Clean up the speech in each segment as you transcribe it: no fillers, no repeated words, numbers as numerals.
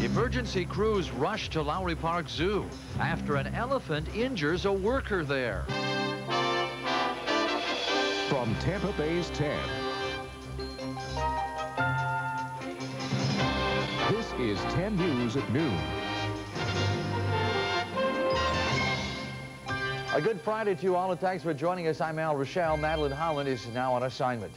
Emergency crews rush to Lowry Park Zoo after an elephant injures a worker there. From Tampa Bay's 10, this is 10 News at noon. A good Friday to you all, and thanks for joining us. I'm Ruechel. Madeline Holland is now on assignment.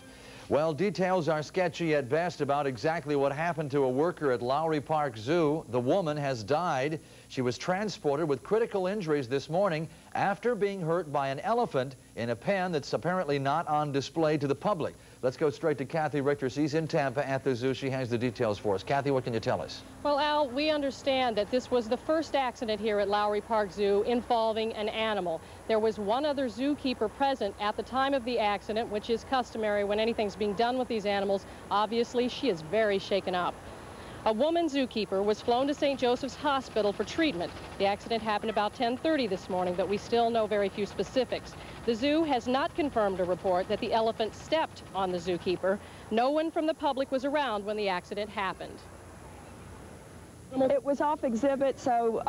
Well, details are sketchy at best about exactly what happened to a worker at Lowry Park Zoo. The woman has died. She was transported with critical injuries this morning after being hurt by an elephant in a pen that's apparently not on display to the public. Let's go straight to Kathy Richter. She's in Tampa at the zoo. She has the details for us. Kathy, what can you tell us? Well, Al, we understand that this was the first accident here at Lowry Park Zoo involving an animal. There was one other zookeeper present at the time of the accident, which is customary when anything's being done with these animals. Obviously, she is very shaken up. A woman zookeeper was flown to St. Joseph's Hospital for treatment. The accident happened about 10:30 this morning, but we still know very few specifics. The zoo has not confirmed a report that the elephant stepped on the zookeeper. No one from the public was around when the accident happened. It was off exhibit, so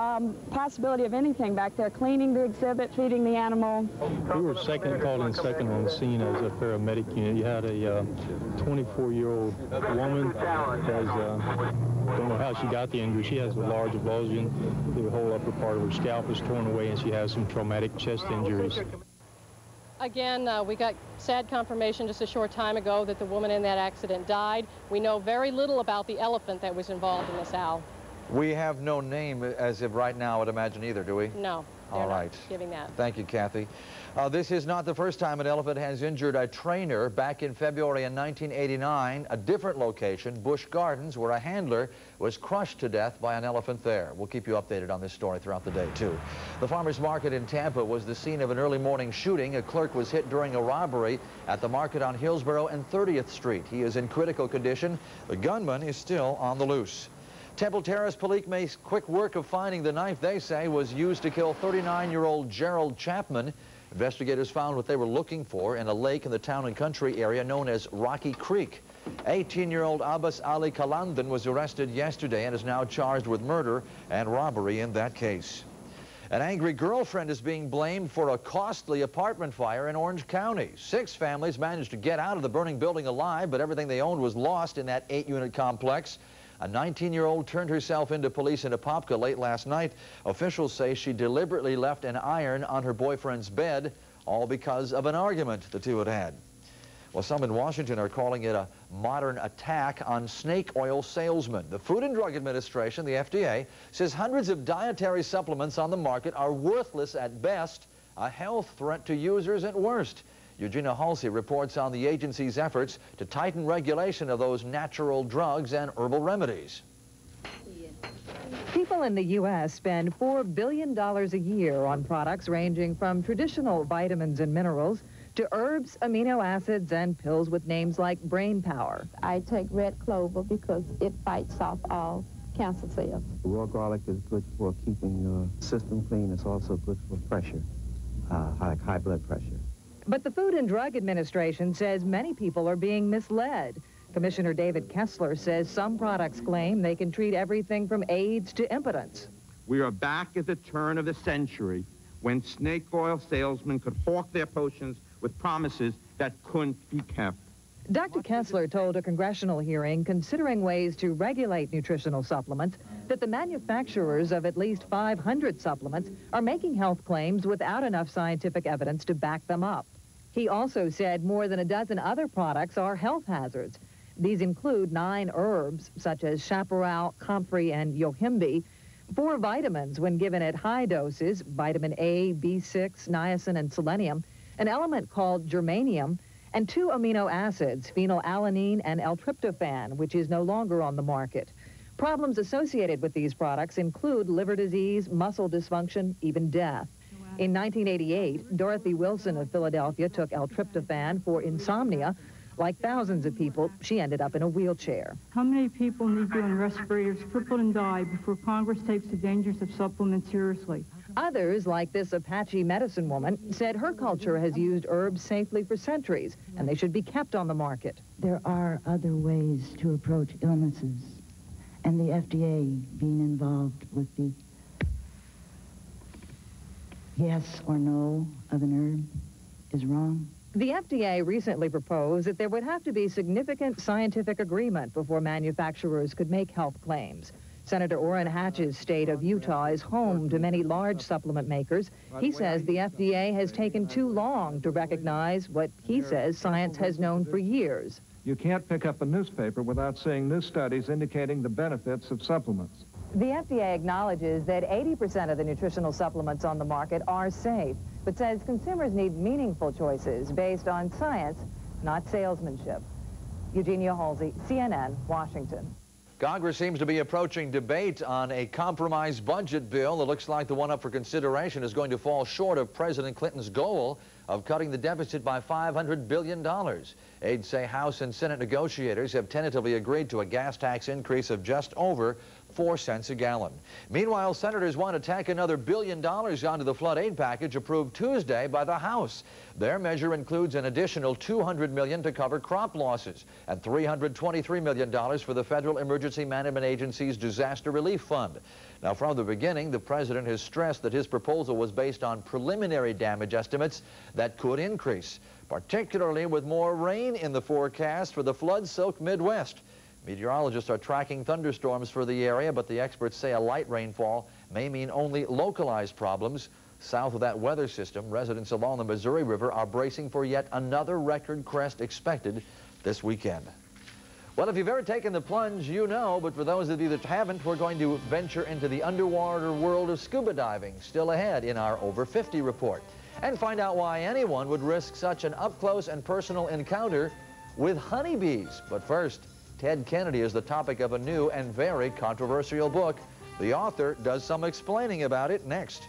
possibility of anything back there, cleaning the exhibit, feeding the animal. We were called in second on the scene as a paramedic unit. You had a 24-year-old woman has, don't know how she got the injury. She has a large avulsion. The whole upper part of her scalp is torn away, and she has some traumatic chest injuries. Again, we got sad confirmation just a short time ago that the woman in that accident died. We know very little about the elephant that was involved in this, Al. We have no name as of right now, I'd imagine, either, do we? No. All right. Not giving that. Thank you, Kathy. This is not the first time an elephant has injured a trainer. Back in February in 1989, a different location, Busch Gardens, where a handler was crushed to death by an elephant there. We'll keep you updated on this story throughout the day, too. The farmers market in Tampa was the scene of an early morning shooting. A clerk was hit during a robbery at the market on Hillsborough and 30th Street. He is in critical condition. The gunman is still on the loose. Temple Terrace police makes quick work of finding the knife they say was used to kill 39-year-old Gerald Chapman. Investigators found what they were looking for in a lake in the town and country area known as Rocky Creek. 18-year-old Abbas Ali Kalandan was arrested yesterday and is now charged with murder and robbery in that case. An angry girlfriend is being blamed for a costly apartment fire in Orange County. 6 families managed to get out of the burning building alive, but everything they owned was lost in that 8-unit complex. A 19-year-old turned herself into police in Apopka late last night. Officials say she deliberately left an iron on her boyfriend's bed, all because of an argument the two had had. Well, some in Washington are calling it a modern attack on snake oil salesmen. The Food and Drug Administration, the FDA, says hundreds of dietary supplements on the market are worthless at best, a health threat to users at worst. EUGENIA HALSEY reports on the agency's efforts to tighten regulation of those natural drugs and herbal remedies. People in the U.S. spend $4 billion a year on products ranging from traditional vitamins and minerals to herbs, amino acids, and pills with names like brain power. I take red clover because it fights off all cancer cells. Raw garlic is good for keeping your system clean. It's also good for pressure, like high blood pressure. But the Food and Drug Administration says many people are being misled. Commissioner David Kessler says some products claim they can treat everything from AIDS to impotence. We are back at the turn of the century when snake oil salesmen could hawk their potions with promises that couldn't be kept. Dr. Kessler told a congressional hearing considering ways to regulate nutritional supplements that the manufacturers of at least 500 supplements are making health claims without enough scientific evidence to back them up. He also said more than a dozen other products are health hazards. These include 9 herbs, such as chaparral, comfrey, and yohimbe, 4 vitamins when given at high doses, vitamin A, B6, niacin, and selenium, an element called germanium, and 2 amino acids, phenylalanine and L-tryptophan, which is no longer on the market. Problems associated with these products include liver disease, muscle dysfunction, even death. In 1988, Dorothy Wilson of Philadelphia took L-tryptophan for insomnia. Like thousands of people, she ended up in a wheelchair. How many people need to be on respirators, crippled and die before Congress takes the dangers of supplements seriously? Others, like this Apache medicine woman, said her culture has used herbs safely for centuries, and they should be kept on the market. There are other ways to approach illnesses, and the FDA being involved with the yes or no of an herb is wrong? The FDA recently proposed that there would have to be significant scientific agreement before manufacturers could make health claims. Senator Orrin Hatch's state of Utah is home to many large supplement makers. He says the FDA has taken too long to recognize what he says science has known for years. You can't pick up a newspaper without seeing new studies indicating the benefits of supplements. The FDA acknowledges that 80% of the nutritional supplements on the market are safe, but says consumers need meaningful choices based on science, not salesmanship. Eugenia Halsey, CNN, Washington. Congress seems to be approaching debate on a compromise budget bill. It looks like the one up for consideration is going to fall short of President Clinton's goal of cutting the deficit by $500 billion. Aides say House and Senate negotiators have tentatively agreed to a gas tax increase of just over 4 cents a gallon. Meanwhile, senators want to tack another $1 billion onto the flood aid package approved Tuesday by the House. Their measure includes an additional $200 million to cover crop losses and $323 million for the Federal Emergency Management Agency's Disaster Relief Fund. Now, from the beginning, the president has stressed that his proposal was based on preliminary damage estimates that could increase, particularly with more rain in the forecast for the flood-soaked Midwest. Meteorologists are tracking thunderstorms for the area, but the experts say a light rainfall may mean only localized problems. South of that weather system, residents along the Missouri River are bracing for yet another record crest expected this weekend. Well, if you've ever taken the plunge, you know, but for those of you that haven't, we're going to venture into the underwater world of scuba diving, still ahead in our Over 50 report, and find out why anyone would risk such an up-close and personal encounter with honeybees. But first, Ted Kennedy is the topic of a new and very controversial book. The author does some explaining about it next.